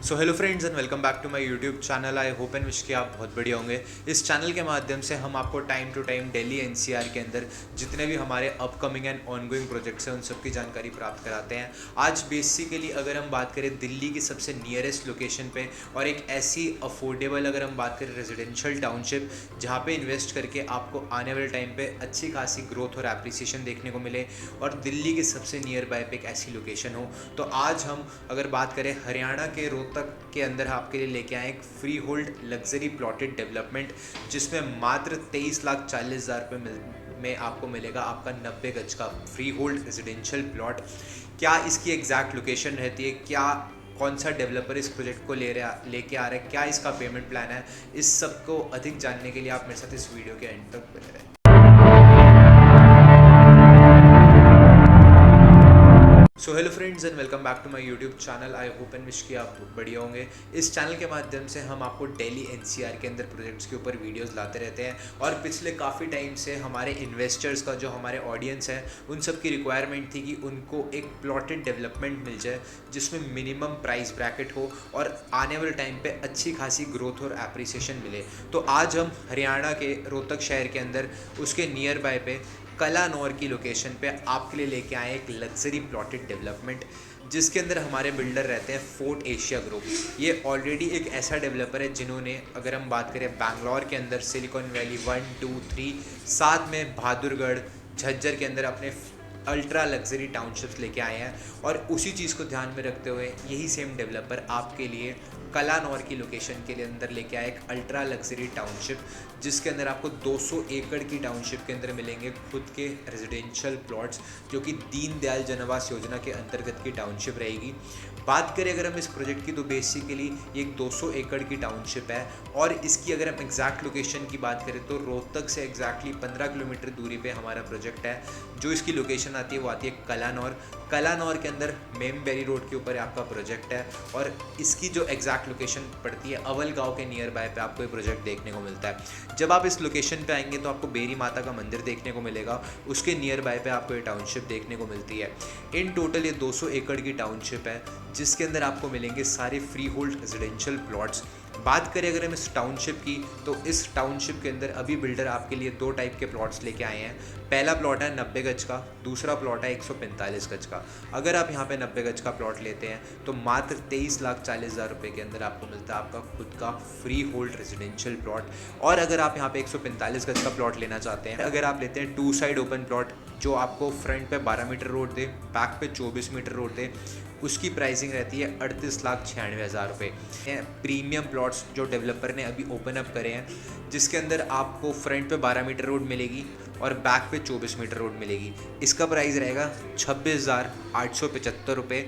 So hello friends and welcome back to my YouTube channel. I hope and wish कि आप बहुत बढ़िया होंगे। इस चैनल के माध्यम से हम आपको time to time Delhi NCR के अंदर जितने भी हमारे अपकमिंग एंड ऑनगोइंग प्रोजेक्ट्स हैं उन सब की जानकारी प्राप्त कराते हैं। आज बेसिकली अगर हम बात करें दिल्ली की सबसे नियरेस्ट लोकेशन पे और एक ऐसी अफोर्डेबल अगर हम बात करें रेजिडेंशियल टाउनशिप जहाँ पे इन्वेस्ट करके आपको आने वाले टाइम पे अच्छी खासी ग्रोथ और एप्रिसिएशन देखने को मिले और दिल्ली के सबसे नियर बाय पे एक ऐसी लोकेशन हो, तो आज हम अगर बात करें हरियाणा के रोहतक के अंदर आपके लिए लेके आए एक free hold luxury plotted development जिसमें मात्र 23,40,000 रुपये में आपको मिलेगा आपका 90 गज का फ्री होल्ड रेजिडेंशियल प्लॉट। क्या इसकी एग्जैक्ट लोकेशन रहती है, क्या कौन सा डेवलपर इस प्रोजेक्ट को लेके आ रहा है, क्या इसका पेमेंट प्लान है, इस सब को अधिक जानने के लिए आप मेरे साथ इस वीडियो के एंड तक बने रहें। So hello friends and welcome back to my YouTube channel. I hope and wish कि आप बढ़िया होंगे। इस चैनल के माध्यम से हम आपको दिल्ली एनसीआर के अंदर प्रोजेक्ट्स के ऊपर वीडियोस लाते रहते हैं और पिछले काफ़ी टाइम से हमारे इन्वेस्टर्स का जो हमारे ऑडियंस है उन सब की रिक्वायरमेंट थी कि उनको एक प्लॉटेड डेवलपमेंट मिल जाए जिसमें मिनिमम प्राइस ब्रैकेट हो और आने वाले टाइम पे अच्छी खासी ग्रोथ और एप्रिसिएशन मिले। तो आज हम हरियाणा के रोहतक शहर के अंदर उसके नियर बाय पे कलानौर की लोकेशन पे आपके लिए लेके आए एक लग्जरी प्लॉटेड डेवलपमेंट जिसके अंदर हमारे बिल्डर रहते हैं फोर्ट एशिया ग्रुप। ये ऑलरेडी एक ऐसा डेवलपर है जिन्होंने अगर हम बात करें बैंगलोर के अंदर सिलिकॉन वैली 1, 2, 3 साथ में बहादुरगढ़ झज्जर के अंदर अपने अल्ट्रा लग्जरी टाउनशिप्स लेके आए हैं और उसी चीज़ को ध्यान में रखते हुए यही सेम डेवलपर आपके लिए कलानौर की लोकेशन के लिए अंदर लेके आए एक अल्ट्रा लग्जरी टाउनशिप जिसके अंदर आपको 200 एकड़ की टाउनशिप के अंदर मिलेंगे खुद के रेजिडेंशियल प्लॉट्स जो कि दीनदयाल जनआवास योजना के अंतर्गत की टाउनशिप रहेगी। बात करें अगर हम इस प्रोजेक्ट की तो बेसिकली ये एक 200 एकड़ की टाउनशिप है और इसकी अगर हम एग्जैक्ट लोकेशन की बात करें तो रोहतक से एग्जैक्टली 15 किलोमीटर दूरी पे हमारा प्रोजेक्ट है। जो इसकी लोकेशन आती है वो आती है कलानौर। कलानौर के अंदर मेमबेरी रोड के ऊपर आपका प्रोजेक्ट है और इसकी जो एग्जैक्ट लोकेशन पड़ती है अवल गांव के नियर बाय पे आपको ये प्रोजेक्ट देखने को मिलता है। जब आप इस लोकेशन पे आएंगे तो आपको बेरी माता का मंदिर देखने को मिलेगा, उसके नियर बाय पे आपको ये टाउनशिप देखने को मिलती है। इन टोटल ये 200 एकड़ की टाउनशिप है जिसके अंदर आपको मिलेंगे सारे फ्री होल्ड रेजिडेंशियल प्लॉट्स। बात करें अगर हम इस टाउनशिप की तो इस टाउनशिप के अंदर अभी बिल्डर आपके लिए 2 टाइप के प्लॉट्स लेके आए हैं। पहला प्लॉट है 90 गज का, दूसरा प्लॉट है 145 गज का। अगर आप यहाँ पे 90 गज का प्लॉट लेते हैं तो मात्र 23,40,000 रुपये के अंदर आपको मिलता है आपका खुद का फ्री होल्ड रेजिडेंशियल प्लॉट। और अगर आप यहाँ पे 145 गज का प्लॉट लेना चाहते हैं, अगर आप लेते हैं 2 साइड ओपन प्लॉट जो आपको फ्रंट पे 12 मीटर रोड दे, बैक पे 24 मीटर रोड दे, उसकी प्राइसिंग रहती है 38,96,000 रुपये। प्रीमियम प्लॉट्स जो डेवलपर ने अभी ओपन अप करे हैं जिसके अंदर आपको फ्रंट पे 12 मीटर रोड मिलेगी और बैक पे 24 मीटर रोड मिलेगी। इसका प्राइस रहेगा 26,875 रुपये।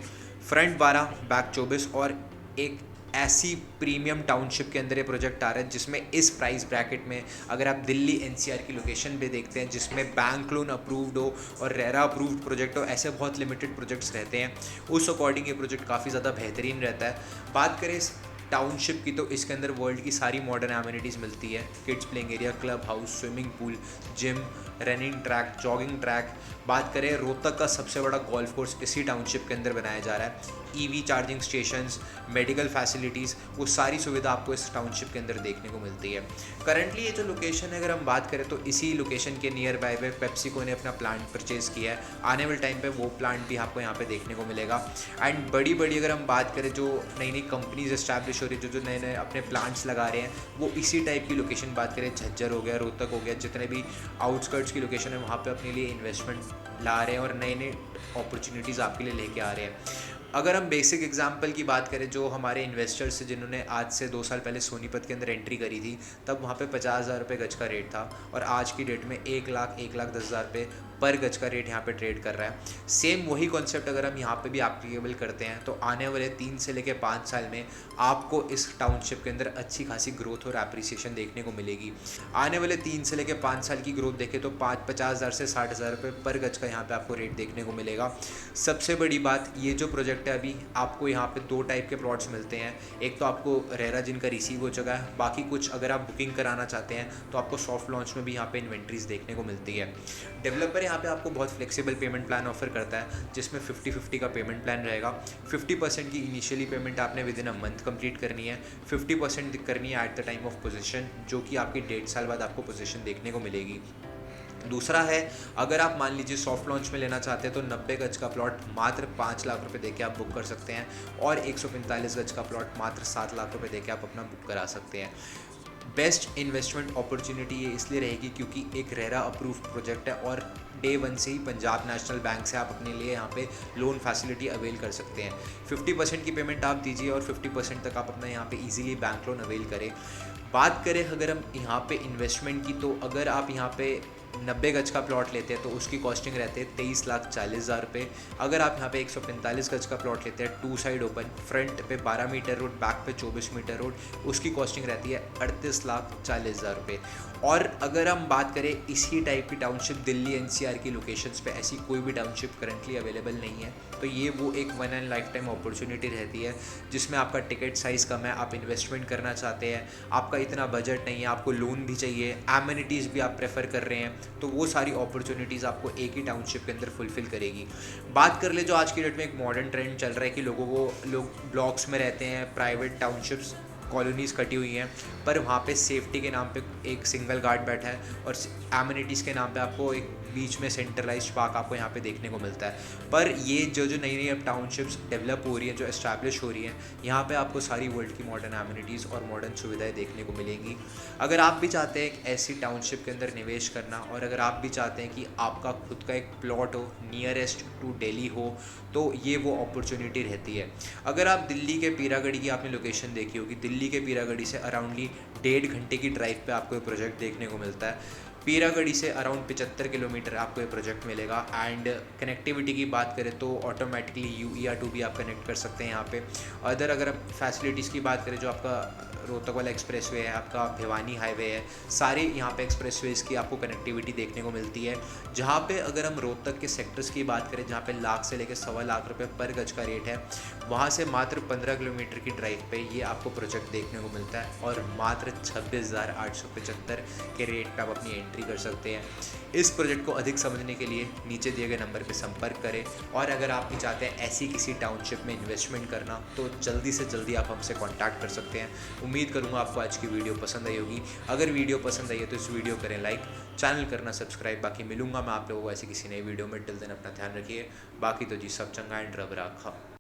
फ्रंट 12 बैक 24 और एक ऐसी प्रीमियम टाउनशिप के अंदर ये प्रोजेक्ट आ रहा है जिसमें इस प्राइस ब्रैकेट में अगर आप दिल्ली एनसीआर की लोकेशन पे देखते हैं जिसमें बैंक लोन अप्रूव्ड हो और रेरा अप्रूव्ड प्रोजेक्ट हो, ऐसे बहुत लिमिटेड प्रोजेक्ट्स रहते हैं, उस अकॉर्डिंग ये प्रोजेक्ट काफ़ी ज़्यादा बेहतरीन रहता है। बात करें इस टाउनशिप की तो इसके अंदर वर्ल्ड की सारी मॉडर्न एमिनिटीज़ मिलती है। Kids playing area, club house, swimming pool, gym, running track, jogging track. बात करें रोहतक का सबसे बड़ा गोल्फ कोर्स इसी टाउनशिप के अंदर बनाया जा रहा है। EV charging stations, medical facilities, वो सारी सुविधा आपको इस टाउनशिप के अंदर देखने को मिलती है। करंटली ये जो लोकेशन है अगर हम बात करें तो इसी लोकेशन के नियर बाय पे पेप्सिको ने अपना प्लांट परचेज़ किया है। आने वाले टाइम पे वो प्लांट भी आपको यहाँ पे देखने को मिलेगा। एंड बड़ी बड़ी अगर हम बात करें जो नई नई कंपनीज इस्टेब्लिश हो रही है, जो नए नए अपने प्लांट्स लगा रहे हैं, वो इसी टाइप की लोकेशन बात करें झज्जर हो गया, रोहतक हो गया, जितने भी आउटस्कर्ट्स की लोकेशन है वहाँ पे अपने लिए इन्वेस्टमेंट ला रहे हैं और नए नए अपॉर्चुनिटीज़ आपके लिए लेके आ रहे हैं। अगर हम बेसिक एग्जांपल की बात करें जो हमारे इन्वेस्टर्स हैं जिन्होंने आज से 2 साल पहले सोनीपत के अंदर एंट्री करी थी, तब वहाँ पे 50,000 रुपये गज का रेट था और आज की डेट में 1,10,000 रुपये पर गज का रेट यहाँ पे ट्रेड कर रहा है। सेम वही कॉन्सेप्ट अगर हम यहाँ पे भी एप्लीकेबल करते हैं तो आने वाले 3 से लेकर 5 साल में आपको इस टाउनशिप के अंदर अच्छी खासी ग्रोथ और एप्रिसिएशन देखने को मिलेगी। आने वाले 3 से लेकर 5 साल की ग्रोथ देखें तो 50,000 से 60,000 रुपये पर गज का यहाँ पे आपको रेट देखने को मिलेगा। सबसे बड़ी बात, ये जो प्रोजेक्ट प्रोजेक्ट है अभी आपको यहाँ पे 2 टाइप के प्लॉट्स मिलते हैं। एक तो आपको रेरा जिनका रिसीव हो चुका है, बाकी कुछ अगर आप बुकिंग कराना चाहते हैं तो आपको सॉफ्ट लॉन्च में भी यहाँ पे इन्वेंट्रीज देखने को मिलती है। डेवलपर यहाँ पे आपको बहुत फ्लेक्सिबल पेमेंट प्लान ऑफर करता है, जिसमें 50-50 का पेमेंट प्लान रहेगा। 50% की इनिशियली पेमेंट आपने with in a month complete करनी है, 50% करनी है at the time of position, जो कि आपकी 1.5 साल बाद आपको पोजीशन देखने को मिलेगी। दूसरा है, अगर आप मान लीजिए सॉफ्ट लॉन्च में लेना चाहते हैं तो 90 गज का प्लॉट मात्र 5 लाख रुपए देके आप बुक कर सकते हैं, और 145 गज का प्लॉट मात्र 7 लाख रुपए देके आप अपना बुक करा सकते हैं। बेस्ट इन्वेस्टमेंट अपॉर्चुनिटी ये इसलिए रहेगी क्योंकि एक रेरा अप्रूव प्रोजेक्ट है, और डे 1 से ही पंजाब नेशनल बैंक से आप अपने लिए यहाँ पे लोन फैसिलिटी अवेल कर सकते हैं। 50% की पेमेंट आप दीजिए और 50% तक आप अपना यहाँ पे इजीली बैंक लोन अवेल करें। बात करें अगर हम यहाँ पे इन्वेस्टमेंट की, तो अगर आप यहाँ पे 90 गज का प्लॉट लेते हैं तो उसकी कॉस्टिंग रहती है 23,40,000 रुपये। अगर आप यहाँ पे 145 गज का प्लॉट लेते हैं 2 साइड ओपन, फ्रंट पे 12 मीटर रोड, बैक पे 24 मीटर रोड, उसकी कॉस्टिंग रहती है 38,40,000 रुपये। और अगर हम बात करें इसी टाइप की टाउनशिप दिल्ली एनसीआर की लोकेशंस पे ऐसी कोई भी टाउनशिप करंटली अवेलेबल नहीं है, तो ये वो एक one and life time opportunity रहती है जिसमें आपका टिकट साइज़ कम है, आप इन्वेस्टमेंट करना चाहते हैं, आपका इतना बजट नहीं है, आपको लोन भी चाहिए, एमिनिटीज़ भी आप प्रेफर कर रहे हैं, तो वो सारी अपॉर्चुनिटीज़ आपको एक ही टाउनशिप के अंदर फुलफिल करेगी। बात कर ले जो आज की डेट में एक मॉडर्न ट्रेंड चल रहा है कि लोग ब्लॉक्स में रहते हैं, प्राइवेट टाउनशिप्स कॉलोनीज़ कटी हुई हैं, पर वहाँ पे सेफ्टी के नाम पे एक सिंगल गार्ड बैठा है और एमिनिटीज़ के नाम पे आपको एक बीच में सेंट्रलाइज्ड पार्क आपको यहाँ पे देखने को मिलता है। पर ये जो नई नई अब टाउनशिप्स डेवलप हो रही हैं, जो एस्टैब्लिश हो रही हैं, यहाँ पे आपको सारी वर्ल्ड की मॉडर्न एमिनिटीज़ और मॉडर्न सुविधाएं देखने को मिलेंगी। अगर आप भी चाहते हैं एक ऐसी टाउनशिप के अंदर निवेश करना, और अगर आप भी चाहते हैं कि आपका खुद का एक प्लॉट हो, नियरेस्ट टू दिल्ली हो, तो ये वो अपॉर्चुनिटी रहती है। अगर आप दिल्ली के पीरागढ़ी की आपने लोकेशन देखी होगी, दिल्ली के पीरागढ़ी से अराउंडली 1.5 घंटे की ड्राइव पे आपको ये प्रोजेक्ट देखने को मिलता है। पीरागढ़ी से अराउंड 75 किलोमीटर आपको ये प्रोजेक्ट मिलेगा। एंड कनेक्टिविटी की बात करें तो ऑटोमेटिकली UER2 भी आप कनेक्ट कर सकते हैं यहाँ पे। अगर आप फैसिलिटीज़ की बात करें, जो आपका रोहतक वाला एक्सप्रेसवे है, आपका भिवानी हाईवे है, सारे यहाँ पे एक्सप्रेसवेज की आपको कनेक्टिविटी देखने को मिलती है। जहाँ पे अगर हम रोहतक के सेक्टर्स की बात करें, जहाँ पे लाख से लेकर 1.25 लाख रुपए पर गज का रेट है, वहाँ से मात्र 15 किलोमीटर की ड्राइव पे ये आपको प्रोजेक्ट देखने को मिलता है, और मात्र 26,875 के रेट पे आप अपनी एंट्री कर सकते हैं। इस प्रोजेक्ट को अधिक समझने के लिए नीचे दिए गए नंबर पे संपर्क करें, और अगर आप भी चाहते हैं ऐसी किसी टाउनशिप में इन्वेस्टमेंट करना, तो जल्दी से जल्दी आप हमसे कॉन्टैक्ट कर सकते हैं। उम्मीद करूँगा आपको आज की वीडियो पसंद आई होगी। अगर वीडियो पसंद आई है तो इस वीडियो करें लाइक, चैनल करना सब्सक्राइब। बाकी मिलूंगा मैं आप लोगों को ऐसी किसी नई वीडियो में। टिल देन अपना ध्यान रखिए। बाकी तो जी सब चंगा एंड रब राखा।